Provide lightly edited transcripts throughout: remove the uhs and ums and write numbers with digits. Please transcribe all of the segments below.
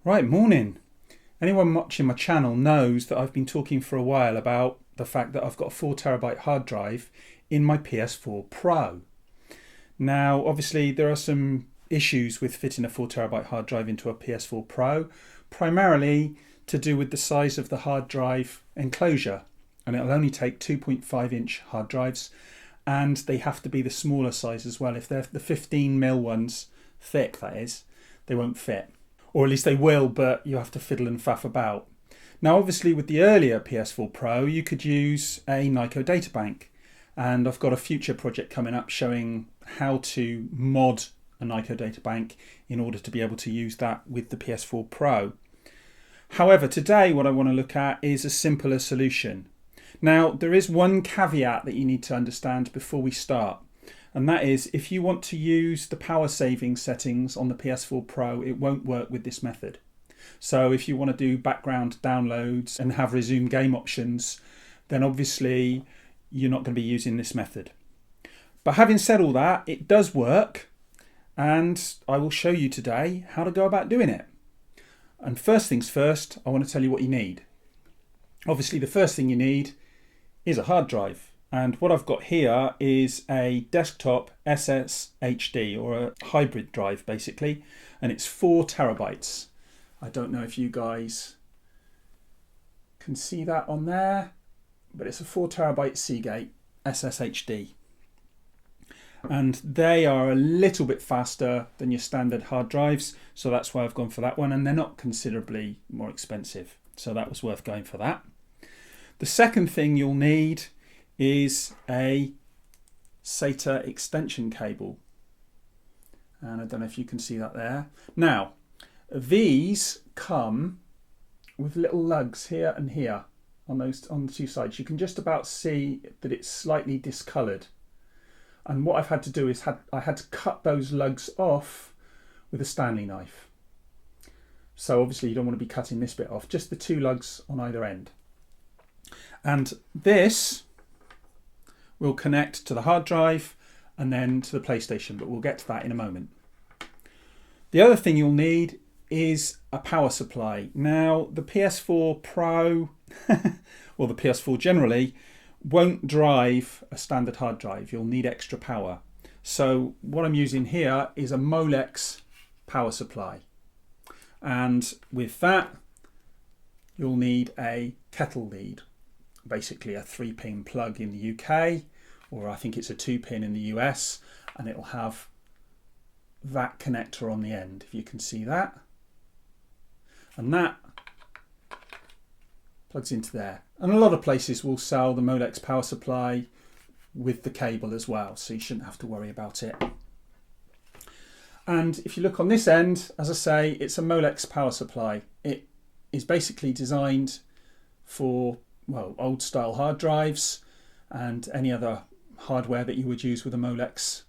Right, morning. Anyone watching my channel knows that I've been talking for a while about the fact that I've got a 4TB hard drive in my PS4 Pro. Now, obviously, there are some issues with fitting a 4TB hard drive into a PS4 Pro, primarily to do with the size of the hard drive enclosure. And it'll only take 2.5-inch hard drives, and they have to be the smaller size as well. If they're the 15mm ones, thick that is, they won't fit. Or at least they will, but you have to fiddle and faff about. Now, obviously, with the earlier PS4 Pro, you could use a Nyko databank. And I've got a future project coming up showing how to mod a Nyko databank in order to be able to use that with the PS4 Pro. However, today what I want to look at is a simpler solution. Now, there is one caveat that you need to understand before we start. And that is, if you want to use the power saving settings on the PS4 Pro, it won't work with this method. So if you want to do background downloads and have resume game options, then obviously you're not going to be using this method. But having said all that, it does work, and I will show you today how to go about doing it. And first things first, I want to tell you what you need. Obviously, the first thing you need is a hard drive. And what I've got here is a desktop SSHD, or a hybrid drive basically, and it's 4 terabytes. I don't know if you guys can see that on there, but it's a 4 terabyte Seagate SSHD. And they are a little bit faster than your standard hard drives, so that's why I've gone for that one, and they're not considerably more expensive, so that was worth going for that. The second thing you'll need is a Sata extension cable, and I don't know if you can see that there. Now, these come with little lugs here and here on the two sides. You can just about see that it's slightly discoloured, and what I've had to do is I had to cut those lugs off with a Stanley knife. So obviously you don't want to be cutting this bit off, just the two lugs on either end. And this will connect to the hard drive and then to the PlayStation, but we'll get to that in a moment. The other thing you'll need is a power supply. Now, the PS4 Pro, or the PS4 generally, won't drive a standard hard drive. You'll need extra power. So what I'm using here is a Molex power supply. And with that, you'll need a kettle lead. Basically a 3-pin plug in the UK, or I think it's a 2-pin in the US, and it'll have that connector on the end, if you can see that. And that plugs into there. And a lot of places will sell the Molex power supply with the cable as well, so you shouldn't have to worry about it. And if you look on this end, as I say, it's a Molex power supply. It is basically designed for, well, old style hard drives and any other hardware that you would use with a Molex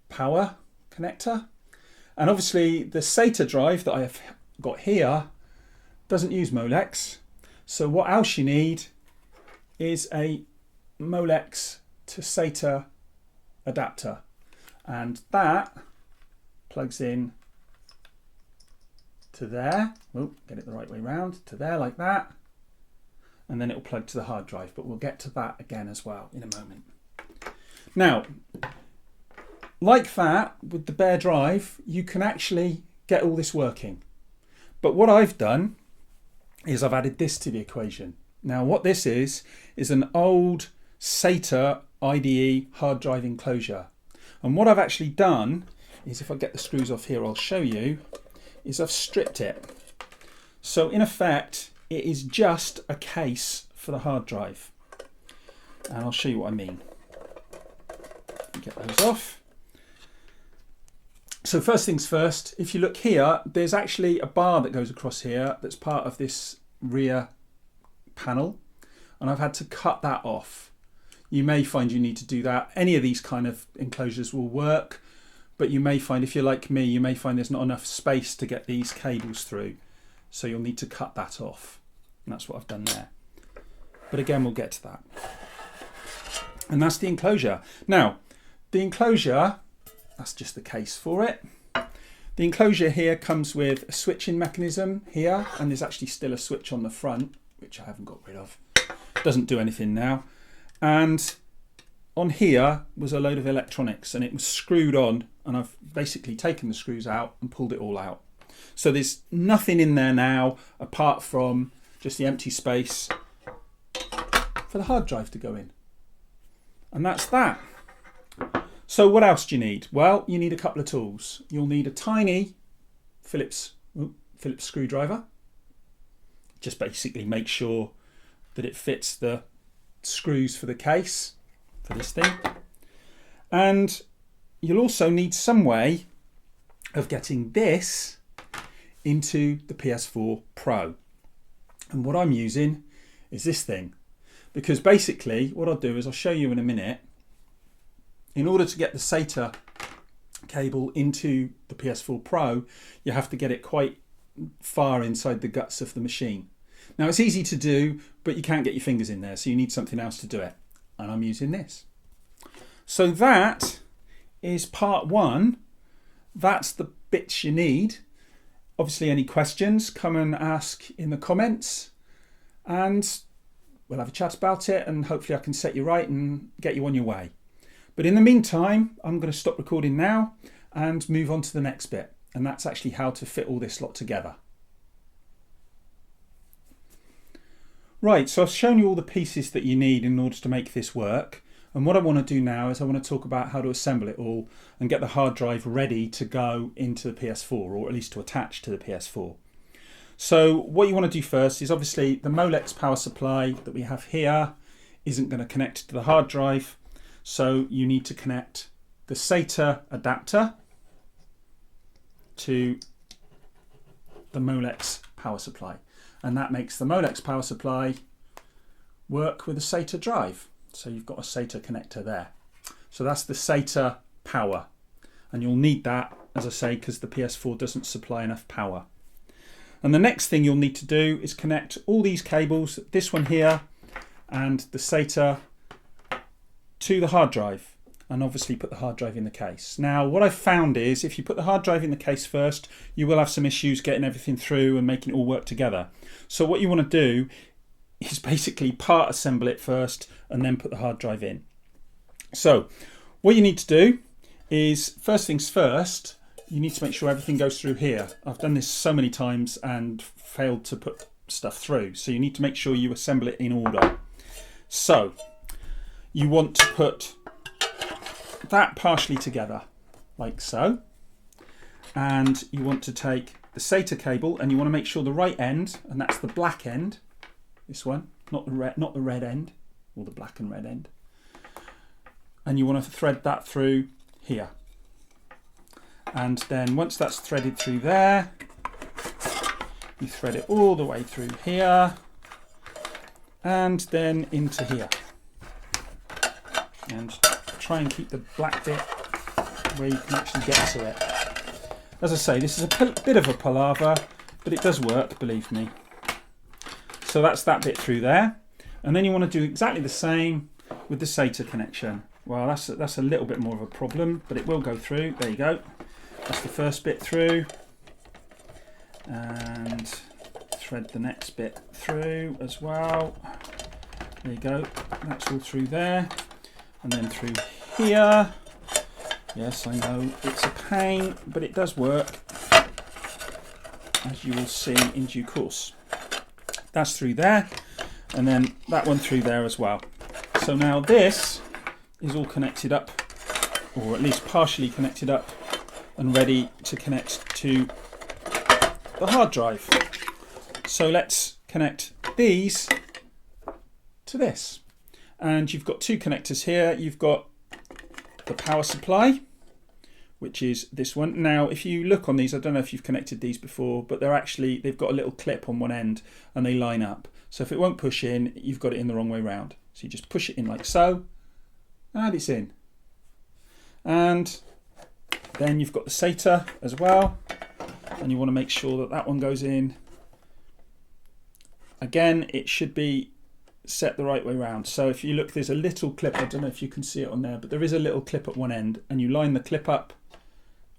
power connector. And obviously the Sata drive that I have got here doesn't use Molex. So what else you need is a Molex to Sata adapter. And that plugs in to there. Oh, get it the right way round, to there like that. And then it will plug to the hard drive, but we'll get to that again as well in a moment. Now, like that, with the bare drive, you can actually get all this working. But what I've done is I've added this to the equation. Now, what this is an old Sata IDE hard drive enclosure. And what I've actually done is, if I get the screws off here, I'll show you, is I've stripped it. So in effect, it is just a case for the hard drive. And I'll show you what I mean. Get those off. So first things first, if you look here, there's actually a bar that goes across here that's part of this rear panel. And I've had to cut that off. You may find you need to do that. Any of these kind of enclosures will work, but you may find, if you're like me, you may find there's not enough space to get these cables through. So you'll need to cut that off. And that's what I've done there. But again, we'll get to that. And that's the enclosure. Now, the enclosure, that's just the case for it. The enclosure here comes with a switching mechanism here, and there's actually still a switch on the front, which I haven't got rid of. Doesn't do anything now. And on here was a load of electronics, and it was screwed on, and I've basically taken the screws out and pulled it all out. So there's nothing in there now apart from just the empty space for the hard drive to go in. And that's that. So what else do you need? Well, you need a couple of tools. You'll need a tiny Phillips screwdriver. Just basically make sure that it fits the screws for the case for this thing. And you'll also need some way of getting this into the PS4 Pro. And what I'm using is this thing. Because basically what I'll do is I'll show you in a minute. In order to get the Sata cable into the PS4 Pro, you have to get it quite far inside the guts of the machine. Now it's easy to do, but you can't get your fingers in there, so you need something else to do it. And I'm using this. So that is part one. That's the bits you need. Obviously, any questions, come and ask in the comments, and we'll have a chat about it, and hopefully I can set you right and get you on your way. But in the meantime, I'm going to stop recording now and move on to the next bit, and that's actually how to fit all this lot together. Right, so I've shown you all the pieces that you need in order to make this work. And what I want to do now is I want to talk about how to assemble it all and get the hard drive ready to go into the PS4, or at least to attach to the PS4. So what you want to do first is obviously the Molex power supply that we have here isn't going to connect to the hard drive. So you need to connect the Sata adapter to the Molex power supply. And that makes the Molex power supply work with a Sata drive. So you've got a Sata connector there. So that's the Sata power. And you'll need that, as I say, because the PS4 doesn't supply enough power. And the next thing you'll need to do is connect all these cables, this one here and the Sata, to the hard drive. And obviously put the hard drive in the case. Now what I've found is if you put the hard drive in the case first, you will have some issues getting everything through and making it all work together. So what you want to do is basically part assemble it first and then put the hard drive in. So what you need to do is, first things first, you need to make sure everything goes through here. I've done this so many times and failed to put stuff through. So you need to make sure you assemble it in order. So you want to put that partially together like so. And you want to take the Sata cable and you want to make sure the right end, and that's the black end, this one, not the red end, or the black and red end. And you want to thread that through here. And then once that's threaded through there, you thread it all the way through here and then into here. And try and keep the black bit where you can actually get to it. As I say, this is a bit of a palaver, but it does work, believe me. So that's that bit through there. And then you want to do exactly the same with the Sata connection. Well, that's a little bit more of a problem, but it will go through. There you go. That's the first bit through. And thread the next bit through as well. There you go. That's all through there. And then through here. Yes, I know it's a pain, but it does work, as you will see in due course. That's through there, and then that one through there as well. So now this is all connected up, or at least partially connected up, and ready to connect to the hard drive. So let's connect these to this. And you've got two connectors here. You've got the power supply, which is this one. Now, if you look on these, I don't know if you've connected these before, but they've got a little clip on one end and they line up. So if it won't push in, you've got it in the wrong way round. So you just push it in like so, and it's in. And then you've got the Sata as well, and you want to make sure that that one goes in. Again, it should be set the right way round. So if you look, there's a little clip, I don't know if you can see it on there, but there is a little clip at one end, and you line the clip up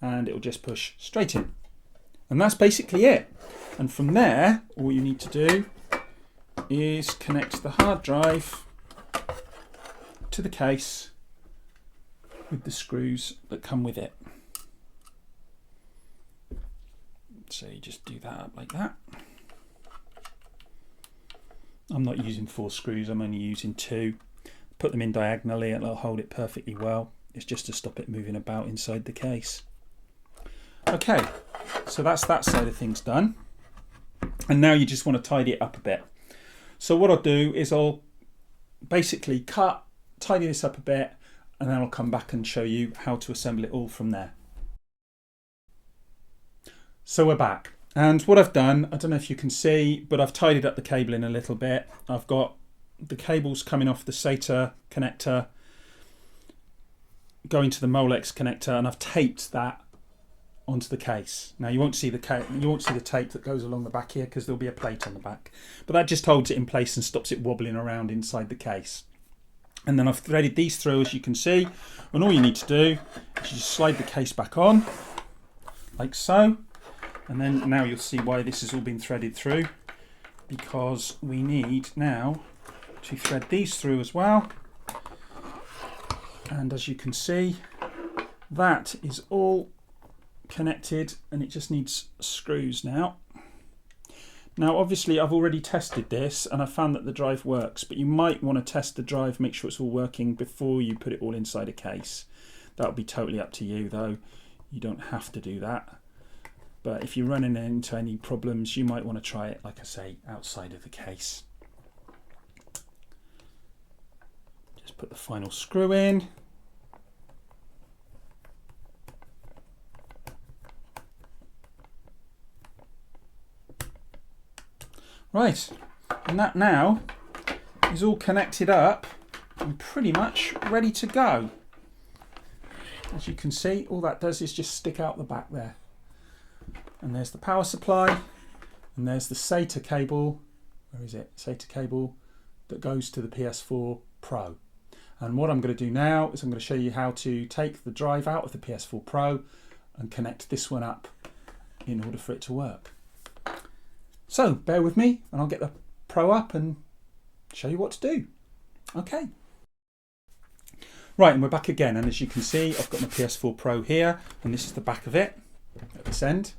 and it'll just push straight in. And that's basically it. And from there, all you need to do is connect the hard drive to the case with the screws that come with it. So you just do that up like that. I'm not using 4 screws, I'm only using 2. Put them in diagonally and it'll hold it perfectly well. It's just to stop it moving about inside the case. Okay, so that's that side of things done. And now you just want to tidy it up a bit. So what I'll do is I'll basically tidy this up a bit, and then I'll come back and show you how to assemble it all from there. So we're back. And what I've done, I don't know if you can see, but I've tidied up the cabling a little bit. I've got the cables coming off the Sata connector, going to the Molex connector, and I've taped that onto the case. Now you won't see the tape that goes along the back here because there'll be a plate on the back, but that just holds it in place and stops it wobbling around inside the case. And then I've threaded these through, as you can see, and all you need to do is you just slide the case back on like so. And then now you'll see why this has all been threaded through, because we need now to thread these through as well. And as you can see, that is all connected and it just needs screws now. Now obviously I've already tested this and I found that the drive works, but you might want to test the drive, make sure it's all working before you put it all inside a case. That'll be totally up to you though. You don't have to do that. But if you're running into any problems, you might want to try it, like I say, outside of the case. Just put the final screw in. Right, and that now is all connected up and pretty much ready to go. As you can see, all that does is just stick out the back there. And there's the power supply, and there's the Sata cable, where is it? Sata cable that goes to the PS4 Pro. And what I'm going to do now is I'm going to show you how to take the drive out of the PS4 Pro and connect this one up in order for it to work. So bear with me and I'll get the Pro up and show you what to do. Okay. Right, and we're back again, and as you can see I've got my PS4 Pro here, and this is the back of it at this end.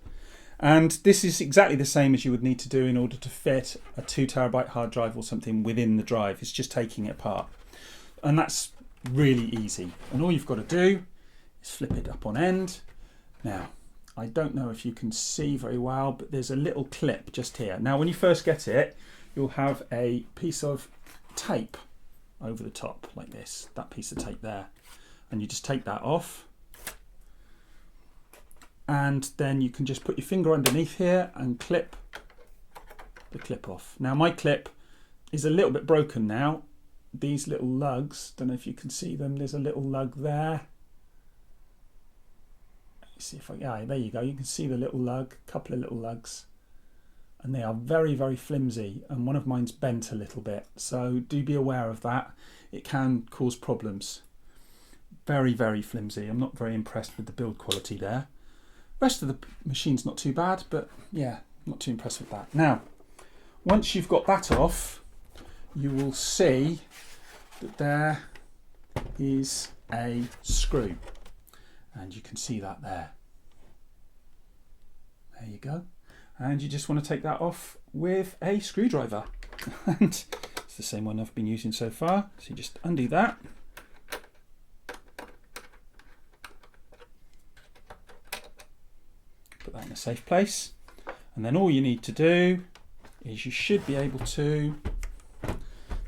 And this is exactly the same as you would need to do in order to fit a 2 terabyte hard drive or something within the drive. It's just taking it apart. And that's really easy. And all you've got to do is flip it up on end. Now, I don't know if you can see very well, but there's a little clip just here. Now, when you first get it, you'll have a piece of tape over the top like this, that piece of tape there. And you just take that off. And then you can just put your finger underneath here and clip the clip off. Now my clip is a little bit broken now. These little lugs, don't know if you can see them, there's a little lug there. Let's see if I, yeah, there you go, you can see the little lug, a couple of little lugs. And they are very, very flimsy, and one of mine's bent a little bit. So do be aware of that. It can cause problems. Very, very flimsy. I'm not very impressed with the build quality there. Rest of the machine's not too bad, but yeah, not too impressed with that. Now, once you've got that off, you will see that there is a screw, and you can see that there. There you go. And you just want to take that off with a screwdriver. And it's the same one I've been using so far. So you just undo that. Put that in a safe place, and then all you need to do is you should be able to,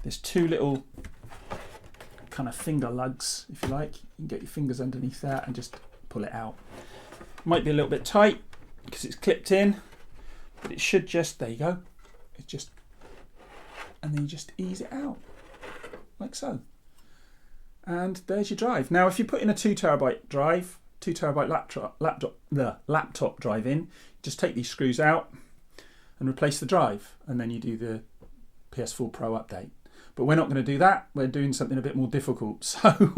there's 2 little kind of finger lugs, if you like. You can get your fingers underneath there and just pull it out. Might be a little bit tight because it's clipped in, but it should just, there you go, it's just, and then you just ease it out like so, and there's your drive. Now if you put in a 2 terabyte drive, 2 terabyte laptop drive in, just take these screws out and replace the drive, and then you do the PS4 Pro update. But we're not going to do that, we're doing something a bit more difficult. So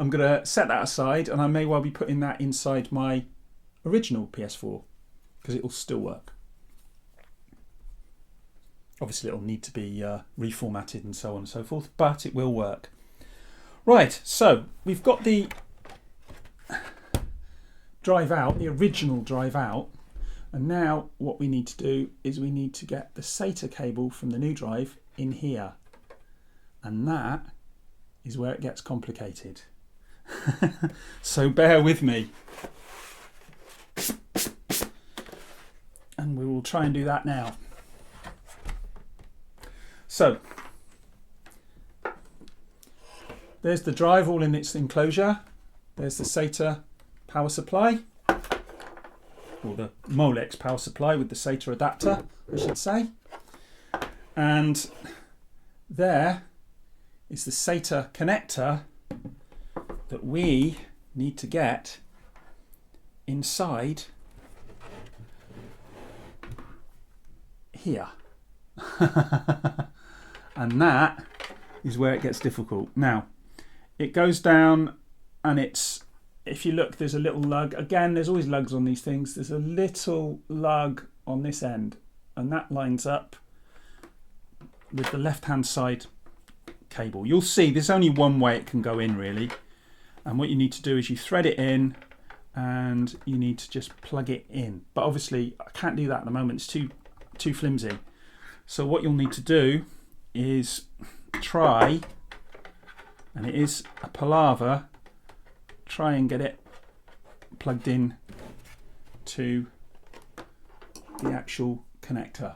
I'm going to set that aside, and I may well be putting that inside my original PS4 because it will still work. Obviously it'll need to be reformatted and so on and so forth, but it will work. Right, so we've got the drive out, the original drive out, and now what we need to do is we need to get the SATA cable from the new drive in here, and that is where it gets complicated. So bear with me, and we will try and do that now. So there's the drive all in its enclosure. There's the SATA power supply, or the Molex power supply with the SATA adapter, I should say. And there is the SATA connector that we need to get inside here. And that is where it gets difficult. Now, it goes down, and it's, if you look, there's a little lug. Again, there's always lugs on these things. There's a little lug on this end, and that lines up with the left-hand side cable. You'll see there's only one way it can go in, really. And what you need to do is you thread it in, and you need to just plug it in. But obviously, I can't do that at the moment. It's too flimsy. So what you'll need to do is try, and it is a palaver, try and get it plugged in to the actual connector.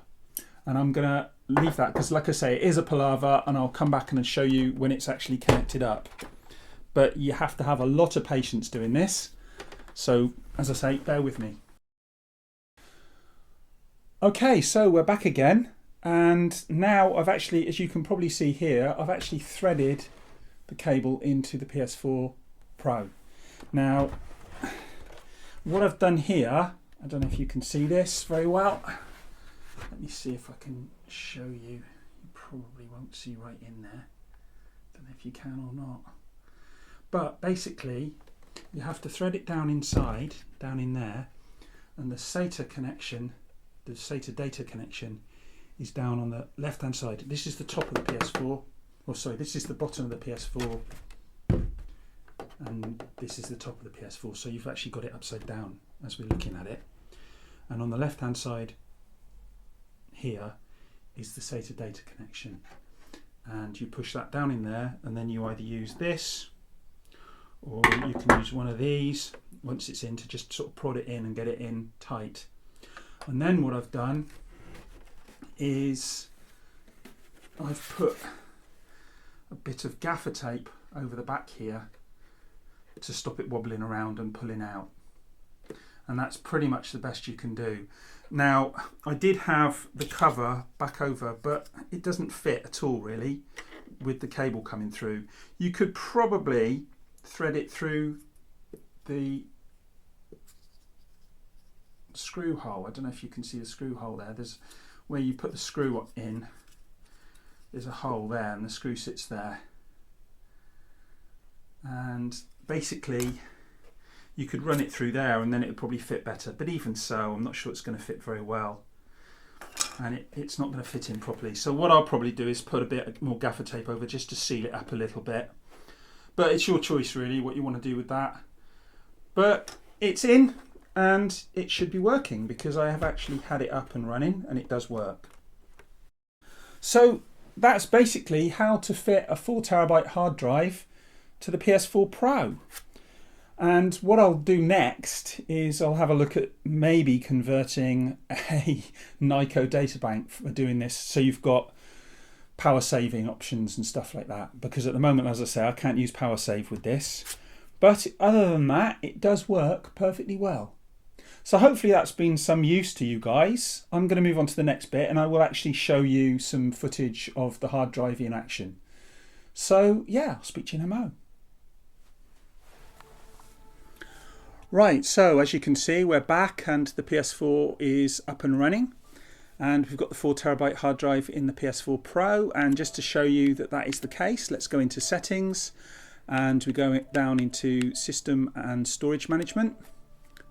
And I'm going to leave that because, like I say, it is a palaver, and I'll come back and show you when it's actually connected up. But you have to have a lot of patience doing this. So, as I say, bear with me. Okay, so we're back again. And now I've actually, as you can probably see here, I've actually threaded the cable into the PS4 Pro. Now, what I've done here, I don't know if you can see this very well. Let me see if I can show you. You probably won't see right in there. Don't know if you can or not. But basically, you have to thread it down inside, down in there, and the SATA connection, the SATA data connection, is down on the left hand side. This is the top of the PS4, or sorry, this is the bottom of the PS4, and this is the top of the PS4. So you've actually got it upside down as we're looking at it. And on the left hand side here is the SATA data connection, and you push that down in there, and then you either use this or you can use one of these once it's in to just sort of prod it in and get it in tight. And then what I've done is I've put a bit of gaffer tape over the back here to stop it wobbling around and pulling out, and that's pretty much the best you can do. Now, I did have the cover back over, but it doesn't fit at all really with the cable coming through. You could probably thread it through the screw hole. I don't know if you can see the screw hole there. There's where you put the screw in, there's a hole there, and the screw sits there. And basically you could run it through there, and then it would probably fit better. But even so, I'm not sure it's going to fit very well, and it's not going to fit in properly. So what I'll probably do is put a bit more gaffer tape over just to seal it up a little bit. But it's your choice really what you want to do with that. But it's in, and it should be working because I have actually had it up and running, and it does work. So that's basically how to fit a 4TB hard drive to the PS4 Pro. And what I'll do next is I'll have a look at maybe converting a Nyko data bank for doing this, so you've got power saving options and stuff like that, because at the moment, as I say, I can't use power save with this. But other than that, it does work perfectly well. So hopefully that's been some use to you guys. I'm going to move on to the next bit, and I will actually show you some footage of the hard drive in action. So yeah, I'll speak to you in a mo. Right, so as you can see, we're back and the PS4 is up and running, and we've got the 4TB hard drive in the PS4 Pro. And just to show you that that is the case, let's go into settings, and we go down into system and storage management.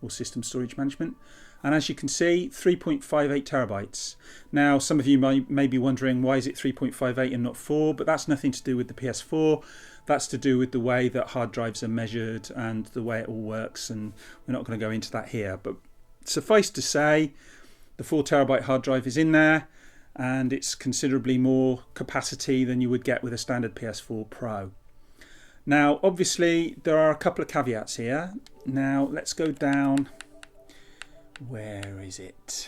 or system storage management. And as you can see, 3.58 terabytes. Now, some of you may be wondering, why is it 3.58 and not 4? But that's nothing to do with the PS4. That's to do with the way that hard drives are measured and the way it all works. And we're not going to go into that here. But suffice to say, the 4 terabyte hard drive is in there, and it's considerably more capacity than you would get with a standard PS4 Pro. Now, obviously, there are a couple of caveats here. Now, let's go down. Where is it?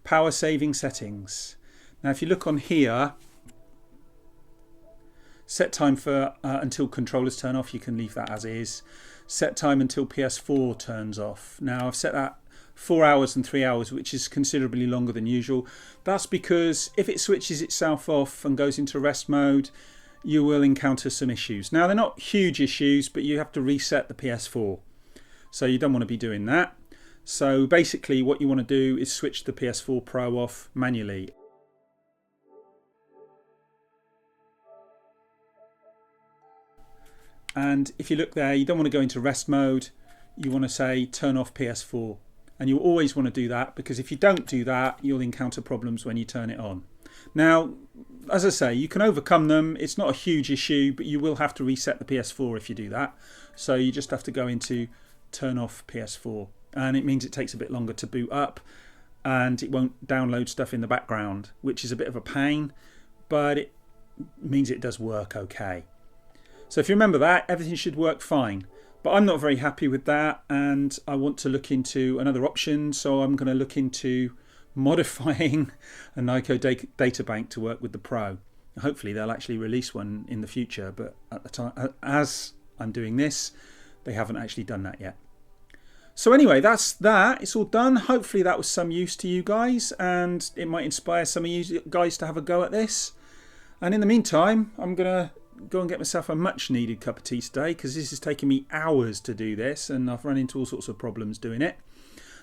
Power saving settings. Now, if you look on here, set time for until controllers turn off, you can leave that as is. Set time until PS4 turns off. Now, I've set that 4 hours and 3 hours, which is considerably longer than usual. That's because if it switches itself off and goes into rest mode, you will encounter some issues. Now, they're not huge issues, but you have to reset the PS4. So you don't want to be doing that. So basically what you want to do is switch the PS4 Pro off manually. And if you look there, you don't want to go into rest mode. You want to say turn off PS4. And you always want to do that, because if you don't do that, you'll encounter problems when you turn it on. Now, as I say, you can overcome them. It's not a huge issue, but you will have to reset the PS4 if you do that. So you just have to go into turn off PS4. And it means it takes a bit longer to boot up, and it won't download stuff in the background, which is a bit of a pain, but it means it does work okay. So if you remember that, everything should work fine. But I'm not very happy with that, and I want to look into another option. So I'm going to look into modifying a Nyko data bank to work with the Pro. Hopefully they'll actually release one in the future, but at the time, as I'm doing this, they haven't actually done that yet. So anyway, that's that. It's all done. Hopefully that was some use to you guys, and it might inspire some of you guys to have a go at this. And in the meantime, I'm going to go and get myself a much needed cup of tea today, because this has taken me hours to do this, and I've run into all sorts of problems doing it.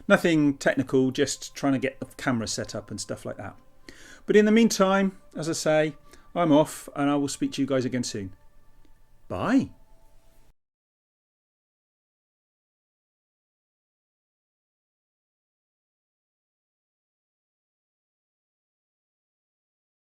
Nothing technical, just trying to get the camera set up and stuff like that. But in the meantime, as I say, I'm off, and I will speak to you guys again soon. Bye.